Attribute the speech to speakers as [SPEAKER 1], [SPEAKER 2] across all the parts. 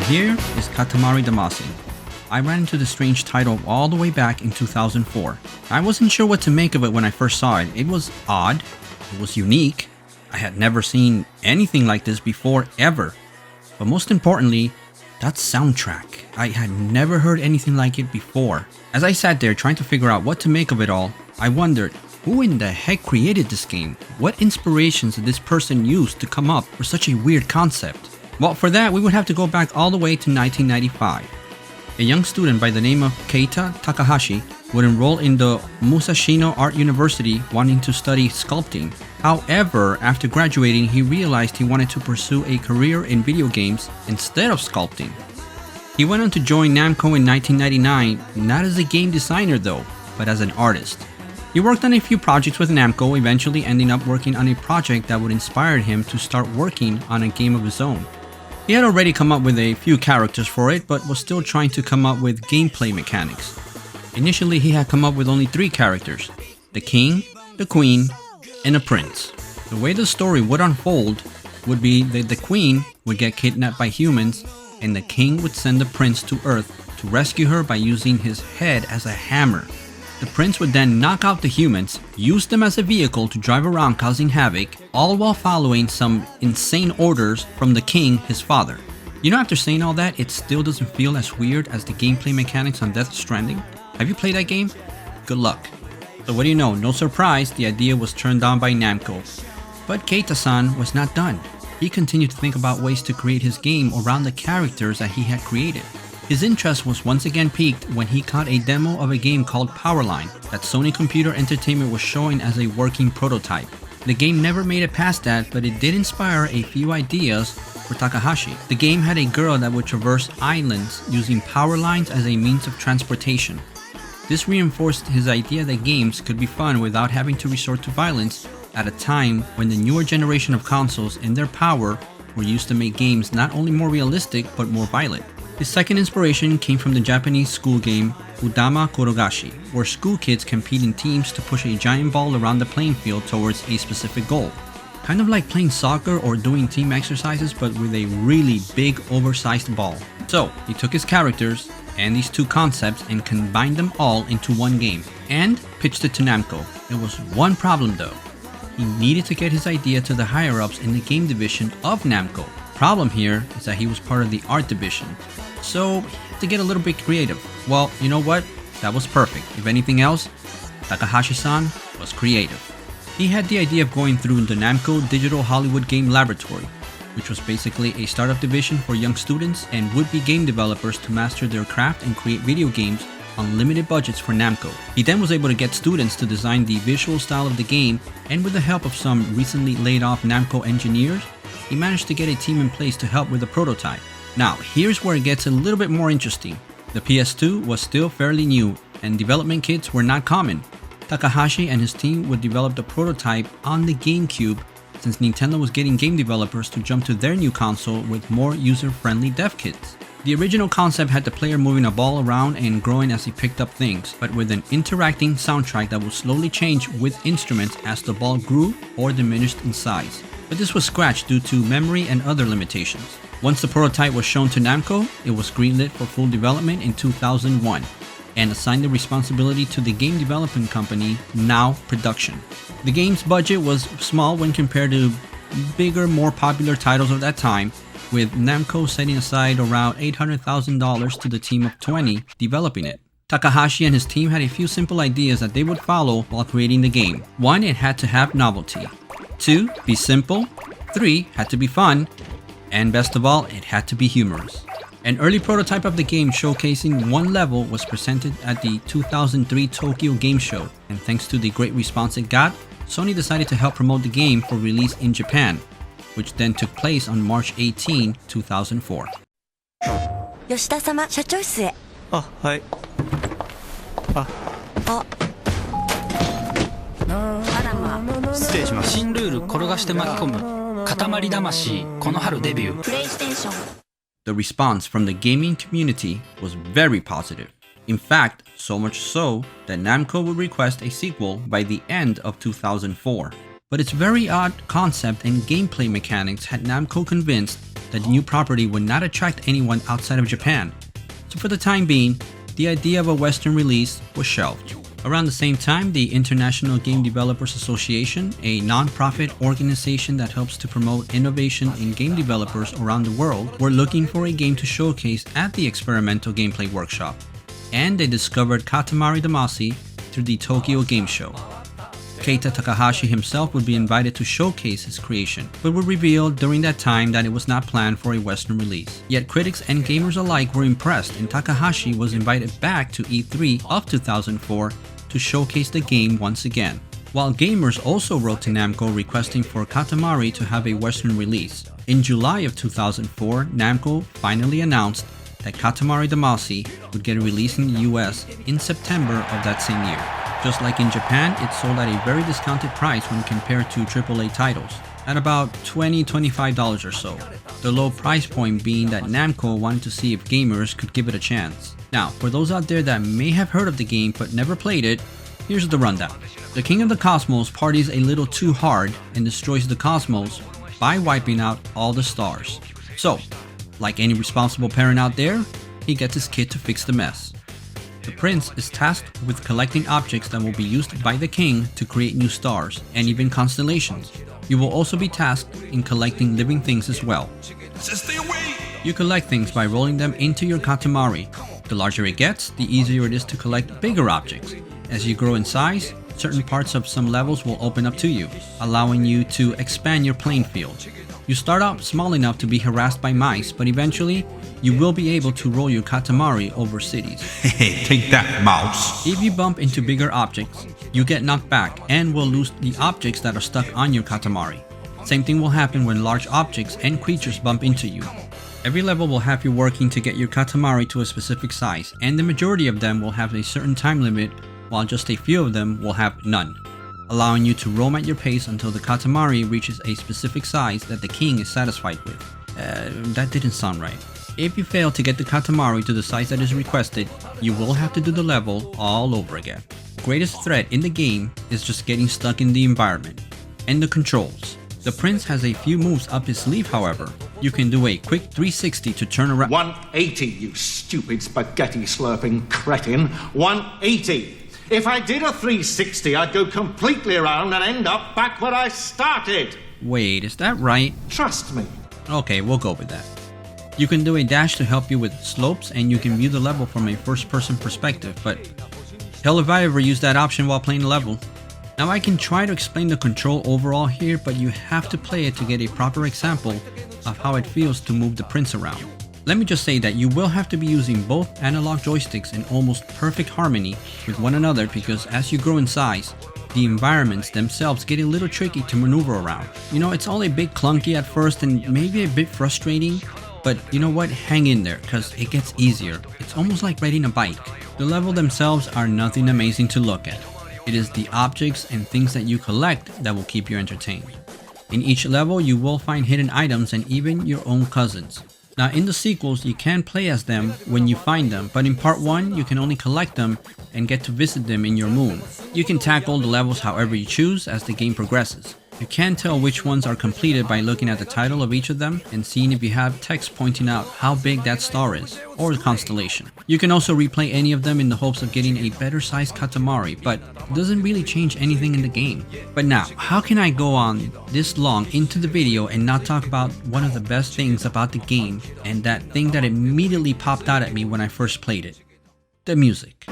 [SPEAKER 1] here is Katamari Damacy. I ran into this strange title all the way back in 2004. I wasn't sure what to make of it when I first saw it. It was odd, it was unique. I had never seen anything like this before ever. But most importantly, that soundtrack. I had never heard anything like it before. As I sat there trying to figure out what to make of it all, I wondered, who in the heck created this game? What inspirations did this person use to come up with such a weird concept? Well, for that, we would have to go back all the way to 1995. A young student by the name of Keita Takahashi would enroll in the Musashino Art University wanting to study sculpting. However, after graduating, he realized he wanted to pursue a career in video games instead of sculpting. He went on to join Namco in 1999, not as a game designer though, but as an artist. He worked on a few projects with Namco, eventually ending up working on a project that would inspire him to start working on a game of his own. He had already come up with a few characters for it, but was still trying to come up with gameplay mechanics. Initially, he had come up with only 3 characters: the king, the queen, and a prince. The way the story would unfold would be that the queen would get kidnapped by humans, and the king would send the prince to Earth to rescue her by using his head as a hammer. The prince would then knock out the humans, use them as a vehicle to drive around causing havoc, all while following some insane orders from the king, his father. You know, after saying all that, it still doesn't feel as weird as the gameplay mechanics on Death Stranding? Have you played that game? Good luck. So what do you know, no surprise, the idea was turned down by Namco. But Keita-san was not done. He continued to think about ways to create his game around the characters that he had created. His interest was once again piqued when he caught a demo of a game called Powerline that Sony Computer Entertainment was showing as a working prototype. The game never made it past that, but it did inspire a few ideas for Takahashi. The game had a girl that would traverse islands using power lines as a means of transportation. This reinforced his idea that games could be fun without having to resort to violence at a time when the newer generation of consoles and their power were used to make games not only more realistic but more violent. His second inspiration came from the Japanese school game Udama Korogashi, where school kids compete in teams to push a giant ball around the playing field towards a specific goal. Kind of like playing soccer or doing team exercises, but with a really big oversized ball. So he took his characters and these 2 concepts and combined them all into one game and pitched it to Namco. There was one problem though. He needed to get his idea to the higher-ups in the game division of Namco. Problem here is that he was part of the art division, so he had to get a little bit creative. Well, you know what? That was perfect. If anything else, Takahashi-san was creative. He had the idea of going through the Namco Digital Hollywood Game Laboratory, which was basically a startup division for young students and would-be game developers to master their craft and create video games on limited budgets for Namco. He then was able to get students to design the visual style of the game, and with the help of some recently laid off Namco engineers, he managed to get a team in place to help with the prototype. Now, here's where it gets a little bit more interesting. The PS2 was still fairly new, and development kits were not common. Takahashi and his team would develop the prototype on the GameCube, since Nintendo was getting game developers to jump to their new console with more user-friendly dev kits. The original concept had the player moving a ball around and growing as he picked up things, but with an interacting soundtrack that would slowly change with instruments as the ball grew or diminished in size. But this was scratched due to memory and other limitations. Once the prototype was shown to Namco, it was greenlit for full development in 2001 and assigned the responsibility to the game development company Now Production. The game's budget was small when compared to bigger, more popular titles of that time, with Namco setting aside around $800,000 to the team of 20 developing it. Takahashi and his team had a few simple ideas that they would follow while creating the game. 1, it had to have novelty. 2, be simple. 3, had to be fun. And best of all, it had to be humorous. An early prototype of the game showcasing one level was presented at the 2003 Tokyo Game Show, and thanks to the great response it got, Sony decided to help promote the game for release in Japan, which then took place on March 18, 2004.
[SPEAKER 2] 吉田様、社長室へ。
[SPEAKER 3] あ、はい。あ、
[SPEAKER 2] あらま。
[SPEAKER 3] 失礼します。
[SPEAKER 4] 新ルール転がして巻き込む塊魂この春デビュー。
[SPEAKER 2] プレイステーション。
[SPEAKER 1] The response from the gaming community was very positive. In fact, so much so that Namco would request a sequel by the end of 2004. But its very odd concept and gameplay mechanics had Namco convinced that the new property would not attract anyone outside of Japan. So for the time being, the idea of a Western release was shelved. Around the same time, the International Game Developers Association, a non-profit organization that helps to promote innovation in game developers around the world, were looking for a game to showcase at the experimental gameplay workshop. And they discovered Katamari Damacy through the Tokyo Game Show. Keita Takahashi himself would be invited to showcase his creation, but would reveal during that time that it was not planned for a Western release. Yet critics and gamers alike were impressed, and Takahashi was invited back to E3 of 2004 to showcase the game once again. While gamers also wrote to Namco requesting for Katamari to have a Western release. In July of 2004, Namco finally announced that Katamari Damacy would get a release in the US in September of that same year. Just like in Japan, it sold at a very discounted price when compared to AAA titles, at about $20–25 or so. The low price point being that Namco wanted to see if gamers could give it a chance. Now, for those out there that may have heard of the game but never played it, here's the rundown. The King of the Cosmos parties a little too hard and destroys the cosmos by wiping out all the stars. So, like any responsible parent out there, he gets his kid to fix the mess. The prince is tasked with collecting objects that will be used by the king to create new stars and even constellations. You will also be tasked in collecting living things as well. You collect things by rolling them into your Katamari. The larger it gets, the easier it is to collect bigger objects. As you grow in size, certain parts of some levels will open up to you, allowing you to expand your playing field. You start out small enough to be harassed by mice, but eventually, you will be able to roll your Katamari over cities.
[SPEAKER 5] Hey, take that, mouse!
[SPEAKER 1] If you bump into bigger objects, you get knocked back and will lose the objects that are stuck on your Katamari. Same thing will happen when large objects and creatures bump into you. Every level will have you working to get your Katamari to a specific size, and the majority of them will have a certain time limit, while just a few of them will have none, allowing you to roam at your pace until the Katamari reaches a specific size that the king is satisfied with. That didn't sound right. If you fail to get the Katamari to the size that is requested, you will have to do the level all over again. Greatest threat in the game is just getting stuck in the environment. And the controls. The prince has a few moves up his sleeve, however. You can do a quick 360 to turn around.
[SPEAKER 6] 180, you stupid spaghetti slurping cretin. 180. If I did a 360, I'd go completely around and end up back where I started.
[SPEAKER 1] Wait, is that right?
[SPEAKER 6] Trust me.
[SPEAKER 1] Okay, we'll go with that. You can do a dash to help you with slopes, and you can view the level from a first-person perspective, but hell if I ever used that option while playing the level. Now I can try to explain the control overall here, but you have to play it to get a proper example of how it feels to move the prince around. Let me just say that you will have to be using both analog joysticks in almost perfect harmony with one another, because as you grow in size, the environments themselves get a little tricky to maneuver around. You know, it's all a bit clunky at first and maybe a bit frustrating, but you know what, hang in there, cause it gets easier. It's almost like riding a bike. The levels themselves are nothing amazing to look at. It is the objects and things that you collect that will keep you entertained. In each level, you will find hidden items and even your own cousins. Now in the sequels, you can play as them when you find them, but in part 1, you can only collect them and get to visit them in your moon. You can tackle the levels however you choose as the game progresses. You can tell which ones are completed by looking at the title of each of them and seeing if you have text pointing out how big that star is, or the constellation. You can also replay any of them in the hopes of getting a better sized Katamari, but it doesn't really change anything in the game. But now, how can I go on this long into the video and not talk about one of the best things about the game, and that thing that immediately popped out at me when I first played it? The music.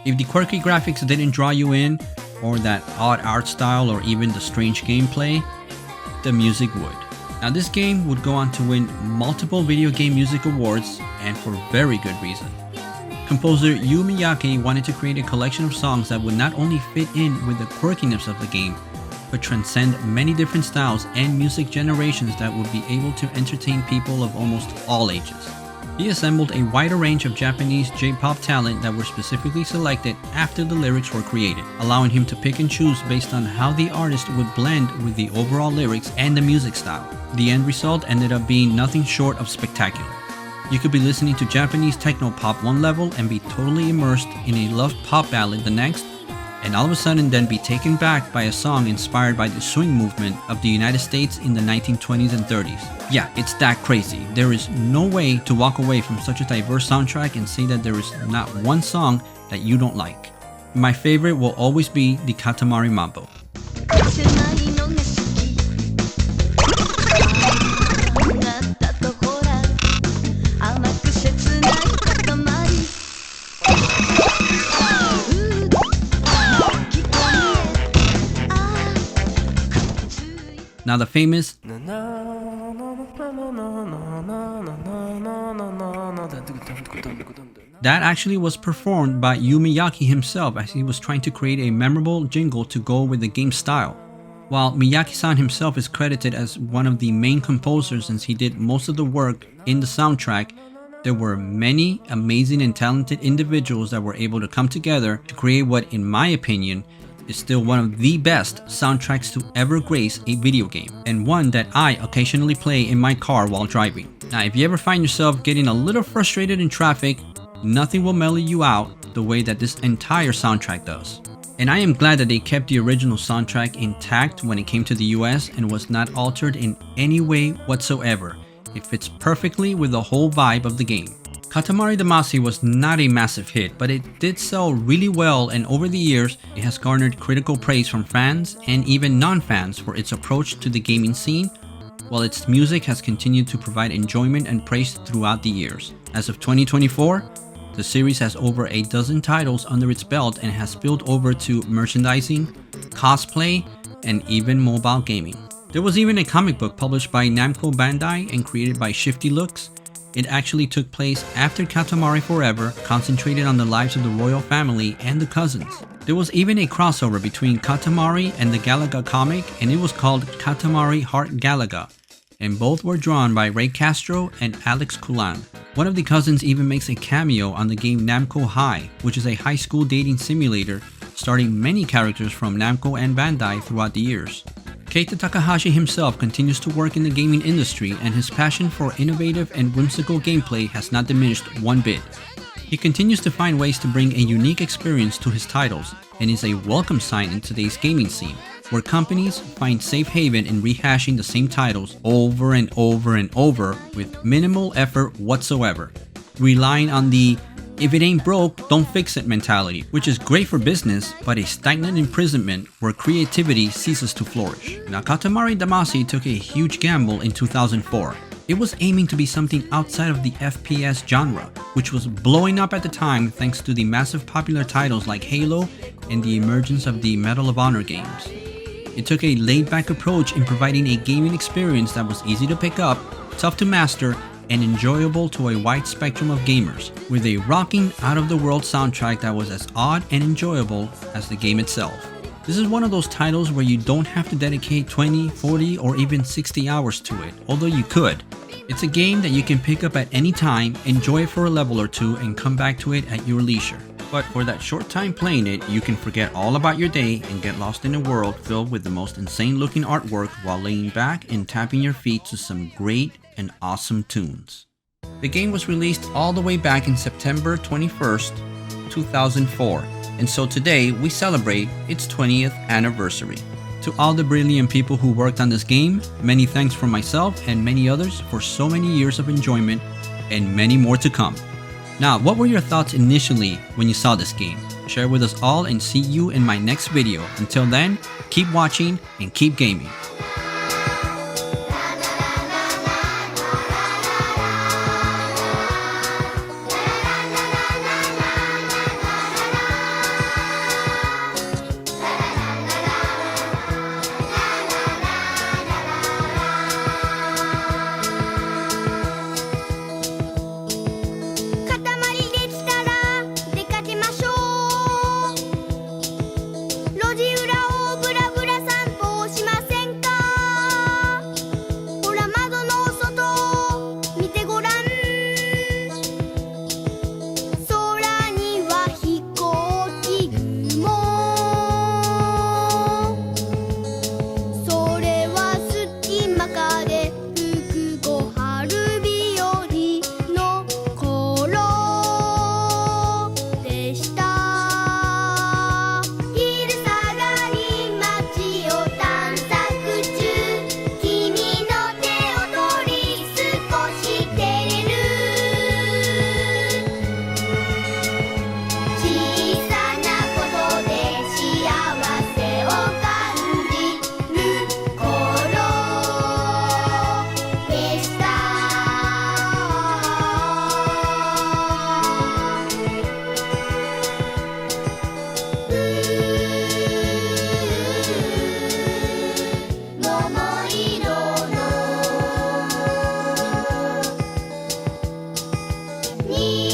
[SPEAKER 1] If the quirky graphics didn't draw you in, or that odd art style, or even the strange gameplay, the music would. Now this game would go on to win multiple video game music awards, and for very good reason. Composer Yu Miyake wanted to create a collection of songs that would not only fit in with the quirkiness of the game, but transcend many different styles and music generations that would be able to entertain people of almost all ages. He assembled a wider range of Japanese J-pop talent that were specifically selected after the lyrics were created, allowing him to pick and choose based on how the artist would blend with the overall lyrics and the music style. The end result ended up being nothing short of spectacular. You could be listening to Japanese techno pop one level and be totally immersed in a love pop ballad the next, and all of a sudden then be taken back by a song inspired by the swing movement of the United States in the 1920s and 30s. Yeah, it's that crazy. There is no way to walk away from such a diverse soundtrack and say that there is not one song that you don't like. My favorite will always be the Katamari Mambo. Now the famous that actually was performed by Yu Miyake himself as he was trying to create a memorable jingle to go with the game's style. While Miyake-san himself is credited as one of the main composers since he did most of the work in the soundtrack, there were many amazing and talented individuals that were able to come together to create what, in my opinion, is still one of the best soundtracks to ever grace a video game, and one that I occasionally play in my car while driving. Now, if you ever find yourself getting a little frustrated in traffic, nothing will mellow you out the way that this entire soundtrack does. And I am glad that they kept the original soundtrack intact when it came to the US and was not altered in any way whatsoever. It fits perfectly with the whole vibe of the game. Katamari Damacy was not a massive hit, but it did sell really well, and over the years, it has garnered critical praise from fans and even non-fans for its approach to the gaming scene, while its music has continued to provide enjoyment and praise throughout the years. As of 2024, the series has over a dozen titles under its belt and has spilled over to merchandising, cosplay, and even mobile gaming. There was even a comic book published by Namco Bandai and created by Shifty Looks. It actually took place after Katamari Forever, concentrated on the lives of the royal family and the cousins. There was even a crossover between Katamari and the Galaga comic, and it was called Katamari Heart Galaga, and both were drawn by Ray Castro and Alex Kulan. One of the cousins even makes a cameo on the game Namco High, which is a high school dating simulator starring many characters from Namco and Bandai throughout the years. Keita Takahashi himself continues to work in the gaming industry, and his passion for innovative and whimsical gameplay has not diminished one bit. He continues to find ways to bring a unique experience to his titles, and is a welcome sign in today's gaming scene, where companies find safe haven in rehashing the same titles over and over and over with minimal effort whatsoever, relying on the "if it ain't broke, don't fix it" mentality, which is great for business, but a stagnant imprisonment where creativity ceases to flourish. Now, Katamari Damacy took a huge gamble in 2004. It was aiming to be something outside of the FPS genre, which was blowing up at the time thanks to the massive popular titles like Halo and the emergence of the Medal of Honor games. It took a laid-back approach in providing a gaming experience that was easy to pick up, tough to master, and enjoyable to a wide spectrum of gamers, with a rocking, out-of-the-world soundtrack that was as odd and enjoyable as the game itself. This is one of those titles where you don't have to dedicate 20, 40, or even 60 hours to it, although you could. It's a game that you can pick up at any time, enjoy it for a level or two, and come back to it at your leisure. But for that short time playing it, you can forget all about your day and get lost in a world filled with the most insane looking artwork while laying back and tapping your feet to some great and awesome tunes. The game was released all the way back in September 21st, 2004, and so today we celebrate its 20th anniversary. To all the brilliant people who worked on this game, many thanks from myself and many others for so many years of enjoyment and many more to come. Now, what were your thoughts initially when you saw this game? Share with us all and see you in my next video. Until then, keep watching and keep gaming.
[SPEAKER 7] 2